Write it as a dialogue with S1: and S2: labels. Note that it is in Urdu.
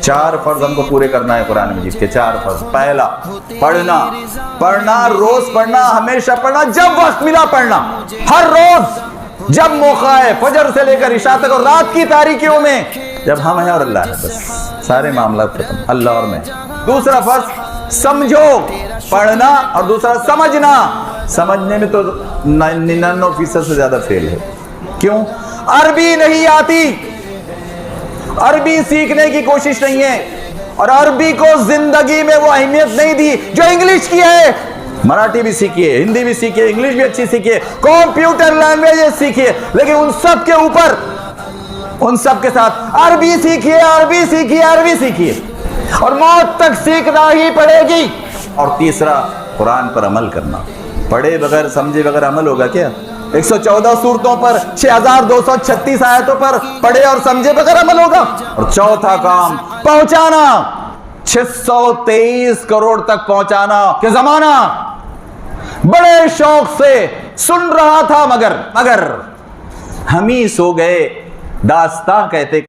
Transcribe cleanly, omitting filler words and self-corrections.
S1: 4 فرض ہم کو پورے کرنا ہے قرآن مجید کے 4 فرض. پہلا پڑھنا روز پڑھنا, ہمیشہ پڑھنا, جب وقت ملا پڑھنا, ہر روز جب موقع ہے, فجر سے لے کر عشاء تک اور رات کی تاریکیوں میں, جب ہم ہیں اور اللہ ہے, بس سارے معاملات ختم, اللہ اور میں. دوسرا فرض سمجھو, پڑھنا, اور دوسرا سمجھنا. سمجھنے میں تو 99% سے زیادہ فیل ہے. کیوں؟ عربی نہیں آتی, عربی سیکھنے کی کوشش نہیں ہے, اور عربی کو زندگی میں وہ اہمیت نہیں دی جو انگلش کی ہے. مراٹھی بھی سیکھیے, ہندی بھی سیکھیے, انگلش بھی اچھی سیکھیے, کمپیوٹر لینگویجز سیکھیے, لیکن ان سب کے اوپر, ان سب کے ساتھ عربی سیکھیے, عربی سیکھیے, عربی سیکھیے, اور موت تک سیکھنا ہی پڑے گی. اور تیسرا قرآن پر عمل کرنا. پڑھے بغیر سمجھے بغیر عمل ہوگا کیا؟ 114 سورتوں پر 6236 آیتوں پر پڑھے اور سمجھے بغیر عمل ہوگا؟ اور چوتھا کام پہنچانا, 623 کروڑ تک پہنچانا. کہ زمانہ بڑے شوق سے سن رہا تھا مگر ہم ہی سو گئے, داستاں کہتے